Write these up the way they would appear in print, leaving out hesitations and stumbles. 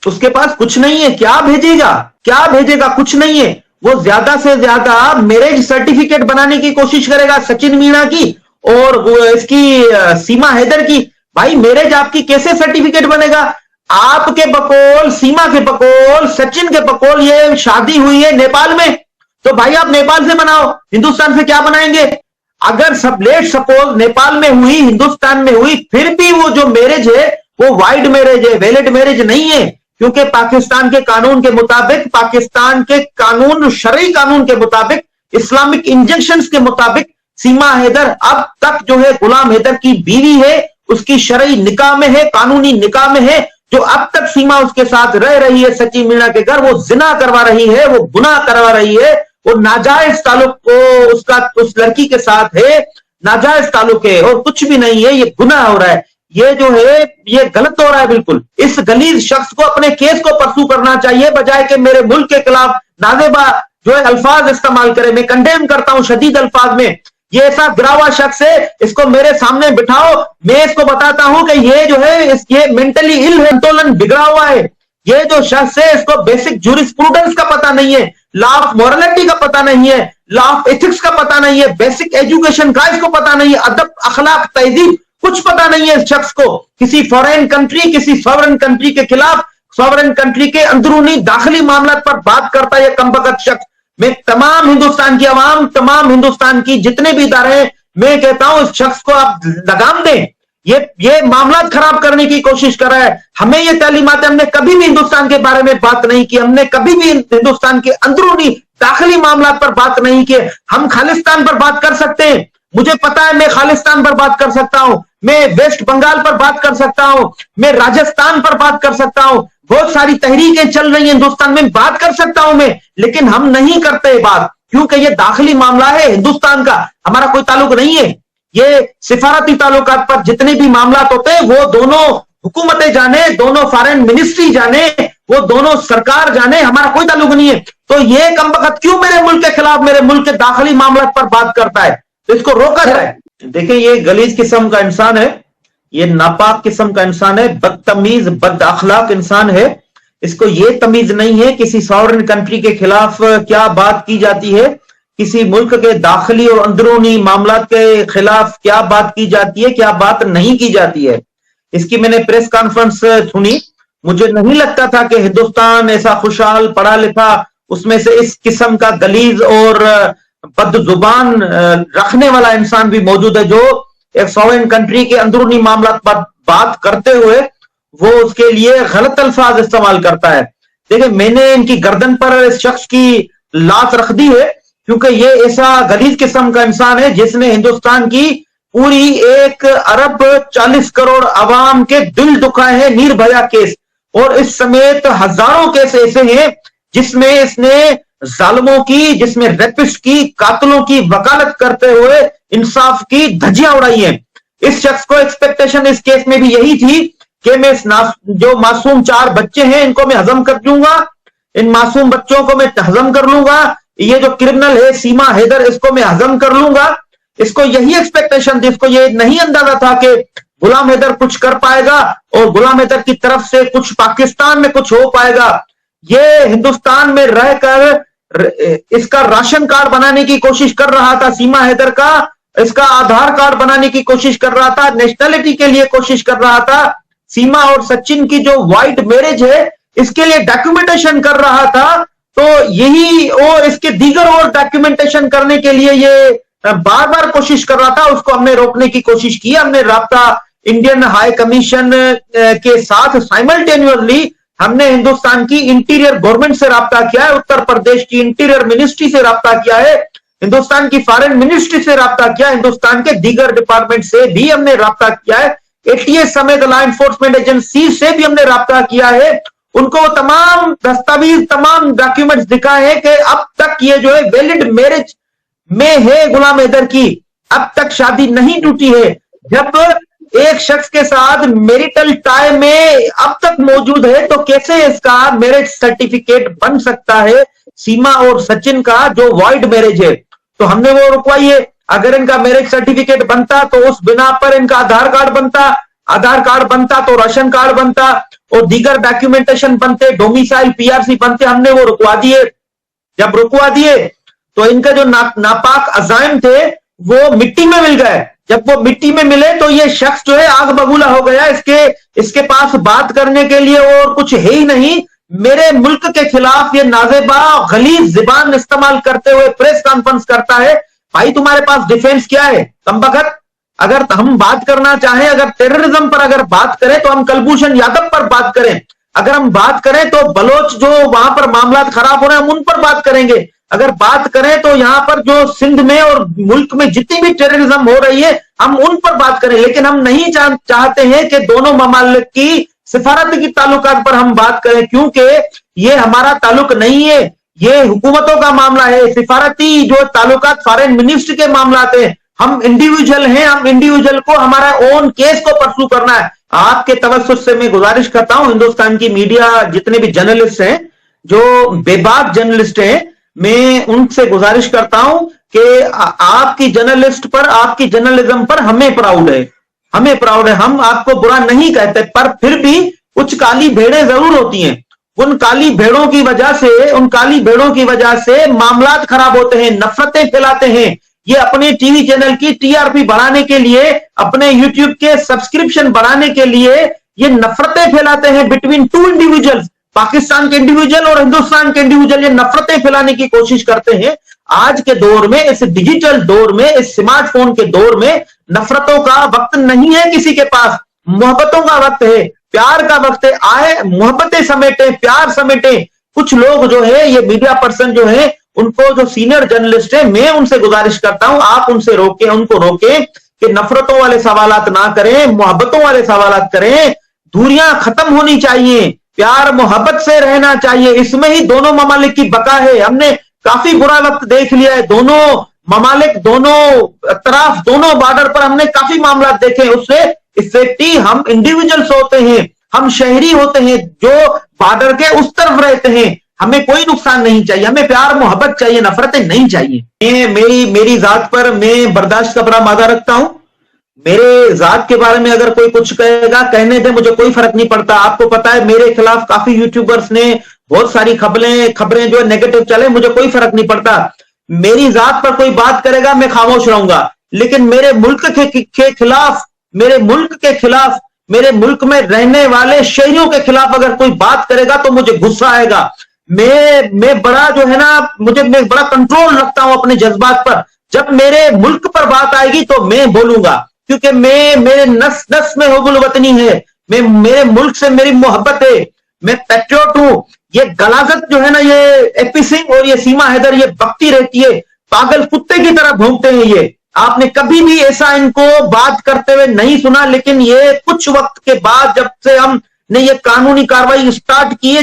उसके पास कुछ नहीं है, क्या भेजेगा, क्या भेजेगा, कुछ नहीं है। वो ज्यादा से ज्यादा मैरिज सर्टिफिकेट बनाने की कोशिश करेगा सचिन मीणा की और वो इसकी सीमा हैदर की। भाई मैरिज आपकी कैसे सर्टिफिकेट बनेगा? आपके बकौल, सीमा के बकौल, सचिन के बकौल ये शादी हुई है नेपाल में, तो भाई आप नेपाल से बनाओ, हिंदुस्तान से क्या बनाएंगे? अगर सब लेट सपोज नेपाल में हुई, हिंदुस्तान में हुई, फिर भी वो जो मैरिज है वो वाइड मैरिज है, वैलिड मैरिज नहीं है, क्योंकि पाकिस्तान के कानून के मुताबिक, पाकिस्तान के कानून, शरई कानून के मुताबिक, इस्लामिक इंजेक्शंस के मुताबिक सीमा हैदर अब तक जो है गुलाम हैदर की बीवी है, उसकी शरई निकाह में है, कानूनी निकाह में है। जो अब तक सीमा उसके साथ रह रही है सचिन मीणा के घर, वो जिना करवा रही है, वो गुनाह करवा रही है, वो नाजायज ताल्लुक को उसका उस लड़की के साथ है, नाजायज ताल्लुक है और कुछ भी नहीं है, ये गुनाह हो रहा है, ये जो है ये गलत हो रहा है बिल्कुल। इस गलीज शख्स को अपने केस को परसू करना चाहिए, बजाय कि मेरे मुल्क के खिलाफ नाजेबा जो है अल्फाज इस्तेमाल करे। मैं कंडेम करता हूं शदीद अल्फाज में, ये ऐसा गिरावा शख्स है, इसको मेरे सामने बिठाओ, मैं इसको बताता हूं कि ये जो है ये मेंटली इल है, संतुलन बिगड़ा हुआ है। ये जो शख्स है इसको बेसिक जूरिस्प्रूडेंस का पता नहीं है, लॉ ऑफ मोरालिटी का पता नहीं है, लॉ ऑफ एथिक्स का पता नहीं है, बेसिक एजुकेशन का इसको पता नहीं है, अदब, अखलाक, तहजीब कुछ पता नहीं है इस शख्स को। किसी फॉरेन कंट्री, किसी सॉवरेन कंट्री के खिलाफ, सॉवरेन कंट्री के अंदरूनी दाखिली मामला पर बात करता है कमबख्त शख्स। मैं तमाम हिंदुस्तान की आवाम, तमाम हिंदुस्तान की जितने भी इदारे हैं, मैं कहता हूं इस शख्स को आप लगाम दें। ये मामला खराब करने की कोशिश कर रहा है। हमें ये तालीमात, हमने कभी भी हिंदुस्तान के बारे में बात नहीं की, हमने कभी भी हिंदुस्तान के अंदरूनी दाखिली मामला पर बात नहीं की। हम खालिस्तान पर बात कर सकते हैं, मुझे पता है मैं खालिस्तान पर बात कर सकता हूं, मैं वेस्ट बंगाल पर बात कर सकता हूं, मैं राजस्थान पर बात कर सकता हूं, बहुत सारी तहरीकें चल रही हैं हिंदुस्तान में, बात कर सकता हूं मैं, लेकिन हम नहीं करते बात, क्योंकि ये दाखिली मामला है हिंदुस्तान का, हमारा कोई ताल्लुक नहीं है। ये सिफारती ताल्लुकात पर जितने भी मामला होते हैं वो दोनों हुकूमतें जाने, दोनों फॉरेन मिनिस्ट्री जाने, वो दोनों सरकार जाने, हमारा कोई ताल्लुक नहीं है। तो ये कमबख्त क्यों मेरे मुल्क के खिलाफ, मेरे मुल्क के दाखिली मामला पर बात करता है, तो इसको रोका जाए। देखिए ये गलीज किस्म का इंसान है, ये नापाक किस्म का इंसान है, बदतमीज, बद अखलाक इंसान है। इसको ये तमीज नहीं है किसी सॉवरेन कंट्री के खिलाफ क्या बात की जाती है, किसी मुल्क के दाखिली और अंदरूनी मामलात के खिलाफ क्या बात की जाती है, क्या बात नहीं की जाती है। इसकी मैंने प्रेस कॉन्फ्रेंस सुनी, मुझे नहीं लगता था कि हिंदुस्तान ऐसा खुशहाल, पढ़ा लिखा, उसमें से इस किस्म का गलीज और बदजुबान रखने वाला इंसान भी मौजूद है, जो एक सॉवरेन कंट्री के अंदरूनी मामला पर बात करते हुए वो उसके लिए गलत अल्फाज इस्तेमाल करता है। देखिए मैंने इनकी गर्दन पर इस शख्स की लात रख दी है, क्योंकि ये ऐसा गलीज किस्म का इंसान है जिसने हिंदुस्तान की पूरी 1 अरब 40 करोड़ आवाम के दिल दुखाए हैं। निर्भया केस और इस समेत हजारों केस ऐसे हैं जिसमें इसने जालिमों की, जिसमें रेपिस्ट की, कातलों की वकालत करते हुए इंसाफ की धज्जियां उड़ाई हैं। इस शख्स को एक्सपेक्टेशन इस केस में भी यही थी कि मैं जो मासूम 4 बच्चे हैं इनको मैं हजम कर लूंगा, इन मासूम बच्चों को मैं हजम कर लूंगा, ये जो क्रिमिनल है सीमा हैदर इसको मैं हजम कर लूंगा। इसको यही एक्सपेक्टेशन थी, इसको ये नहीं अंदाजा था कि गुलाम हैदर कुछ कर पाएगा और गुलाम हैदर की तरफ से कुछ पाकिस्तान में कुछ हो पाएगा। ये हिंदुस्तान में रहकर इसका राशन कार्ड बनाने की कोशिश कर रहा था सीमा हैदर का, इसका आधार कार्ड बनाने की कोशिश कर रहा था, नेशनलिटी के लिए कोशिश कर रहा था, सीमा और सचिन की जो वाइड मैरिज है इसके लिए डॉक्यूमेंटेशन कर रहा था। तो यही और इसके दीगर और डॉक्यूमेंटेशन करने के लिए ये बार बार कोशिश कर रहा था, उसको हमने रोकने की कोशिश की। हमने राब्ता इंडियन हाई कमीशन के साथ साइमल्टेनियसली हमने हिंदुस्तान की इंटीरियर गवर्नमेंट से राब्ता किया है, उत्तर प्रदेश की इंटीरियर मिनिस्ट्री से राब्ता किया है, हिंदुस्तान की फॉरेन मिनिस्ट्री से राब्ता किया, हिंदुस्तान के दीगर डिपार्टमेंट से भी हमने राब्ता किया है, एटीएस समेत लॉ एनफोर्समेंट एजेंसी से भी हमने राब्ता किया है। उनको तमाम दस्तावेज, तमाम डॉक्यूमेंट्स दिखाए हैं कि अब तक ये जो है वैलिड मैरिज में है गुलाम हैदर की, अब तक शादी नहीं टूटी है। जब एक शख्स के साथ मैरिटल टाई में अब तक मौजूद है तो कैसे इसका मैरिज सर्टिफिकेट बन सकता है सीमा और सचिन का जो वाइड मैरिज है। तो हमने वो रुकवाई है। अगर इनका मैरिज सर्टिफिकेट बनता तो उस बिना पर इनका आधार कार्ड बनता, आधार कार्ड बनता तो राशन कार्ड बनता, और दीगर डॉक्यूमेंटेशन बनते, डोमिसाइल पीआरसी बनते, हमने वो रुकवा दिए। जब रुकवा दिए तो इनका जो नापाक अजाइम थे वो मिट्टी में मिल गए। जब वो मिट्टी में मिले तो ये शख्स जो है आग बबूला हो गया। इसके पास बात करने के लिए और कुछ है ही नहीं। मेरे मुल्क के खिलाफ ये नाजेबा गलीज जुबान इस्तेमाल करते हुए प्रेस कॉन्फ्रेंस करता है। भाई तुम्हारे पास डिफेंस क्या है कमबख्त? अगर हम बात करना चाहें, अगर टेररिज्म पर अगर बात करें तो हम कुलभूषण यादव पर बात करें। अगर हम बात करें तो बलोच जो वहां पर मामला खराब हो रहे हैं हम उन पर बात करेंगे। अगर बात करें तो यहां पर जो सिंध में और मुल्क में जितनी भी टेररिज्म हो रही है हम उन पर बात करें। लेकिन हम नहीं चाहते हैं कि दोनों ममालिक की सिफारत की ताल्लुकात पर हम बात करें, क्योंकि ये हमारा ताल्लुक नहीं है, ये हुकूमतों का मामला है। सिफारती जो ताल्लुकात फॉरेन मिनिस्टर के मामलात हैं। हम इंडिविजुअल हैं, हम इंडिविजुअल को हमारा ओन केस को परसू करना है। आपके तवज्जुह से मैं गुजारिश करता हूं, हिंदुस्तान की मीडिया जितने भी जर्नलिस्ट हैं, जो बेबाक जर्नलिस्ट हैं, मैं उनसे गुजारिश करता हूं कि आपकी जर्नलिस्ट पर, आपकी जर्नलिज्म पर हमें प्राउड है, हमें प्राउड है। हम आपको बुरा नहीं कहते, पर फिर भी कुछ काली भेड़ें जरूर होती हैं। उन काली भेड़ों की वजह से मामलात खराब होते हैं, नफरतें फैलाते हैं। ये अपने टीवी चैनल की टीआरपी बढ़ाने के लिए, अपने यूट्यूब के सब्सक्रिप्शन बढ़ाने के लिए ये नफरतें फैलाते हैं बिटवीन टू इंडिविजुअल्स। पाकिस्तान के इंडिविजुअल और हिंदुस्तान के इंडिविजुअल ये नफरतें फैलाने की कोशिश करते हैं। आज के दौर में, इस डिजिटल दौर में, इस स्मार्टफोन के दौर में नफरतों का वक्त नहीं है किसी के पास, मोहब्बतों का वक्त है, प्यार का वक्त है। आए मोहब्बतें समेटे, प्यार समेटे। कुछ लोग जो है, ये मीडिया पर्सन जो है, उनको, जो सीनियर जर्नलिस्ट है, मैं उनसे गुजारिश करता हूं आप उनसे रोके, उनको रोके कि नफरतों वाले सवालात ना करें, मोहब्बतों वाले सवालात करें। दूरियां खत्म होनी चाहिए, प्यार मोहब्बत से रहना चाहिए। इसमें ही दोनों ममालिक की बका है। हमने काफी बुरा वक्त देख लिया है, दोनों ममालिक, दोनों तरफ, दोनों बॉर्डर पर हमने काफी मामला देखे। उससे इफेक्टी हम इंडिविजुअल्स होते हैं, हम शहरी होते हैं जो बॉर्डर के उस तरफ रहते हैं। हमें कोई नुकसान नहीं चाहिए, हमें प्यार मोहब्बत चाहिए, नफरतें नहीं चाहिए। मेरी जात पर मैं बर्दाश्त का बड़ा मादा रखता हूं। मेरे जात के बारे में अगर कोई कुछ कहेगा, कहने दे, मुझे कोई फर्क नहीं पड़ता। आपको पता है मेरे खिलाफ काफी यूट्यूबर्स ने बहुत सारी खबरें जो नेगेटिव चले, मुझे कोई फर्क नहीं पड़ता। मेरी जात पर कोई बात करेगा मैं खामोश रहूंगा, लेकिन मेरे मुल्क के खिलाफ, मेरे मुल्क में रहने वाले शहरियों के खिलाफ अगर कोई बात करेगा तो मुझे गुस्सा आएगा। मैं बड़ा जो है ना, मैं बड़ा कंट्रोल रखता हूं अपने जज्बात पर। जब मेरे मुल्क पर बात आएगी तो मैं बोलूंगा, क्योंकि मेरे नस नस में हुब्बुल वतनी है। मेरे मुल्क से मेरी मोहब्बत है, मैं पैट्रियट हूं। ये गलाजत जो है ना, ये एपी सिंह और ये सीमा हैदर, ये बकती रहती है, पागल कुत्ते की तरह भौंकते हैं। ये आपने कभी भी ऐसा इनको बात करते हुए नहीं सुना। लेकिन ये कुछ वक्त के बाद, जब से हमने ये कानूनी कार्रवाई स्टार्ट की है,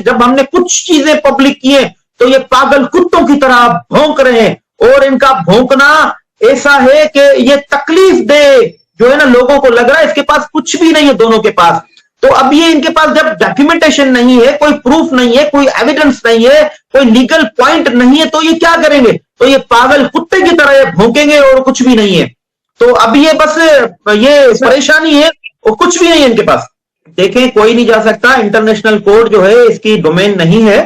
जब हमने कुछ चीजें पब्लिक की है, तो ये पागल कुत्तों की तरह भौंक रहे हैं। और इनका भौंकना ऐसा है कि ये तकलीफ दे जो है ना, लोगों को लग रहा है इसके पास कुछ भी नहीं है दोनों के पास। तो अब ये इनके पास जब डॉक्यूमेंटेशन नहीं है, कोई प्रूफ नहीं है, कोई एविडेंस नहीं है, कोई लीगल पॉइंट नहीं है, तो ये क्या करेंगे? तो ये पागल कुत्ते की तरह ये भौंकेंगे और कुछ भी नहीं है। तो अब ये बस ये परेशानी है और कुछ भी नहीं है इनके पास। देखें, कोई नहीं जा सकता। इंटरनेशनल कोर्ट जो है इसकी डोमेन नहीं है,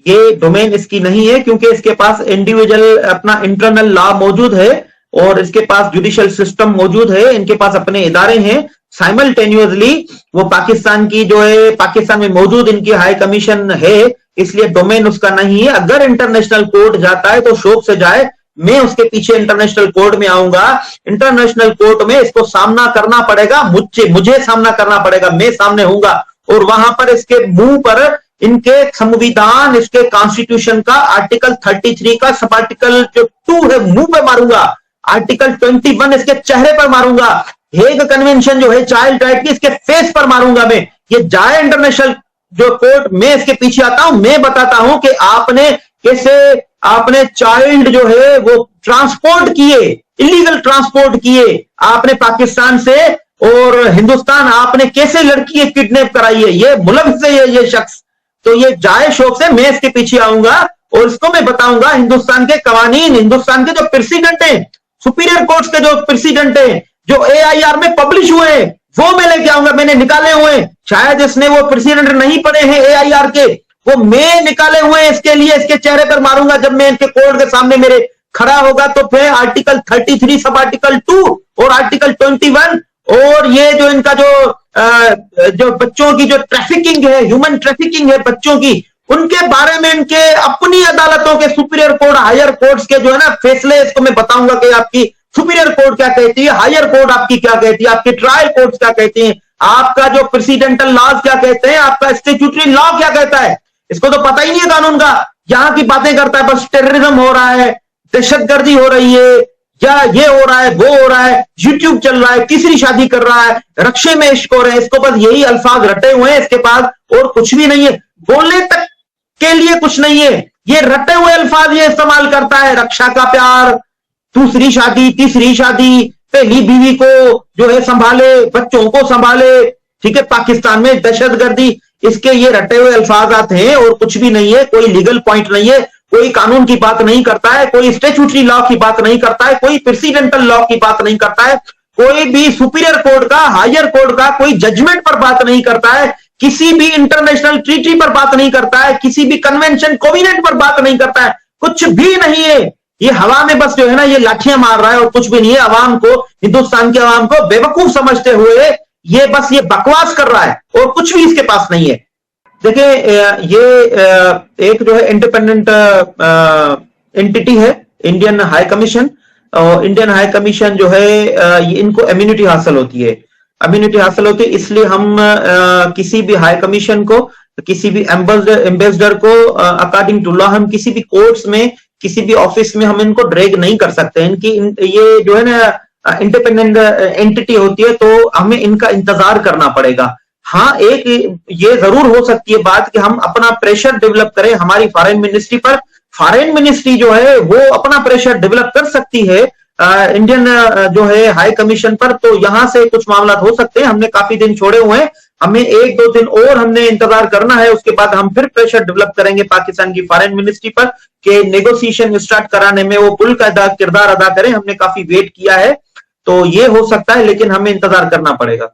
ये डोमेन इसकी नहीं है, क्योंकि इसके पास इंडिविजुअल अपना इंटरनल लॉ मौजूद है और इसके पास जुडिशियल सिस्टम मौजूद है, इनके पास अपने इदारे हैं। साइमल्टेनियसली वो पाकिस्तान की जो है, पाकिस्तान में मौजूद इनकी हाई कमीशन है, इसलिए डोमेन उसका नहीं है। अगर इंटरनेशनल कोर्ट जाता है तो शौक से जाए, मैं उसके पीछे इंटरनेशनल कोर्ट में आऊंगा। इंटरनेशनल कोर्ट में इसको सामना करना पड़ेगा, मुझे सामना करना पड़ेगा, मैं सामने होऊंगा। और वहां पर इसके मुंह पर इनके संविधान, इसके कॉन्स्टिट्यूशन का आर्टिकल 33 का सब आर्टिकल जो 2 है मुंह पे मारूंगा, आर्टिकल 21 इसके चेहरे पर मारूंगा, हेग कन्वेंशन जो है चाइल्ड राइट की, इसके फेस पर मारूंगा मैं। ये जाए इंटरनेशनल जो कोर्ट, मैं इसके पीछे आता हूं, मैं बताता हूं कि आपने कैसे आपने चाइल्ड जो है वो ट्रांसपोर्ट किए, इलीगल ट्रांसपोर्ट किए आपने पाकिस्तान से, और हिंदुस्तान आपने कैसे लड़की किडनैप कराई है, ये मुलविस है ये शख्स। तो ये जाए शौक से, मैं इसके पीछे आऊंगा और इसको मैं बताऊंगा हिंदुस्तान के कवानीन, हिंदुस्तान के जो प्रेसिडेंट हैं, सुपीरियर कोर्ट्स के जो प्रेसिडेंट हैं, जो AIR में पब्लिश हुए हैं, वो मैं लेके आऊंगा। मैंने निकाले हुए शायद इसने वो प्रेसिडेंट नहीं पढ़े हैं AIR के, वो मैं निकाले हुए इसके लिए, इसके चेहरे पर मारूंगा जब मैं इनके कोर्ट के सामने मेरे खड़ा होगा। तो फिर आर्टिकल 33 सब आर्टिकल 2 और आर्टिकल 21 और ये जो इनका जो बच्चों की जो ट्रैफिकिंग है, ह्यूमन ट्रैफिकिंग है बच्चों की, उनके बारे में इनके अपनी अदालतों के सुपीरियर कोर्ट, हायर कोर्ट्स के जो है ना फैसले, इसको मैं बताऊंगा कि आपकी सुपीरियर कोर्ट क्या कहती है, हायर कोर्ट आपकी क्या कहती है, आपकी ट्रायल कोर्ट क्या कहती है, आपका जो प्रेसिडेंटल लॉज क्या कहते हैं, आपका स्टैट्यूटरी लॉ क्या कहता है। इसको तो पता ही नहीं है कानून का, यहां की बातें करता है, बस टेररिज्म हो रहा है, दहशतगर्दी हो रही है, या ये हो रहा है, वो हो रहा है, यूट्यूब चल रहा है, तीसरी शादी कर रहा है, रक्षे में इश्क हो रहे हैं। इसको बस यही अल्फाज रटे हुए हैं इसके पास, और कुछ भी नहीं है, बोलने तक के लिए कुछ नहीं है। ये रटे हुए अल्फाज ये इस्तेमाल करता है, रक्षा का प्यार, दूसरी शादी, तीसरी शादी, पहली बीवी को जो है संभाले, बच्चों को संभाले, ठीक है, पाकिस्तान में दहशतगर्दी, इसके ये रटे हुए अल्फाज आते हैं और कुछ भी नहीं है। कोई लीगल पॉइंट नहीं है, कोई कानून की बात नहीं करता है, कोई स्टैट्यूटरी लॉ की बात नहीं करता है, कोई प्रेसिडेंटल लॉ की बात नहीं करता है, कोई भी सुपीरियर कोर्ट का, हायर कोर्ट का कोई जजमेंट पर बात नहीं करता है, किसी भी इंटरनेशनल ट्रीटी पर बात नहीं करता है, किसी भी कन्वेंशन कोविनेंट पर बात नहीं करता है, कुछ भी नहीं है। ये हवा में बस जो है ना ये लाठियां मार रहा है और कुछ भी नहीं है। अवाम को, हिंदुस्तान के अवाम को बेवकूफ समझते हुए ये बस ये बकवास कर रहा है और कुछ भी इसके पास नहीं है। देखिए ये एक जो है इंडिपेंडेंट एंटिटी है इंडियन हाई कमीशन, और इंडियन हाई कमीशन जो है इनको इम्यूनिटी हासिल होती है, इम्यूनिटी हासिल होती है, इसलिए हम किसी भी हाई कमीशन को, किसी भी एम्बेसडर को अकॉर्डिंग टू लॉ हम किसी भी कोर्ट्स में, किसी भी ऑफिस में हम इनको ड्रैग नहीं कर सकते। इनकी ये जो है ना इंडिपेंडेंट एंटिटी होती है, तो हमें इनका इंतजार करना पड़ेगा। हाँ, एक ये जरूर हो सकती है बात कि हम अपना प्रेशर डेवलप करें हमारी फॉरेन मिनिस्ट्री पर। फॉरेन मिनिस्ट्री जो है वो अपना प्रेशर डेवलप कर सकती है इंडियन जो है हाई कमीशन पर, तो यहां से कुछ मामला हो सकते हैं। हमने काफी दिन छोड़े हुए हैं, हमें 1-2 दिन और हमने इंतजार करना है, उसके बाद हम फिर प्रेशर डेवलप करेंगे पाकिस्तान की फॉरेन मिनिस्ट्री पर कि नेगोशिएशन स्टार्ट कराने में वो पुल का किरदार अदा करें। हमने काफी वेट किया है, तो ये हो सकता है, लेकिन हमें इंतजार करना पड़ेगा।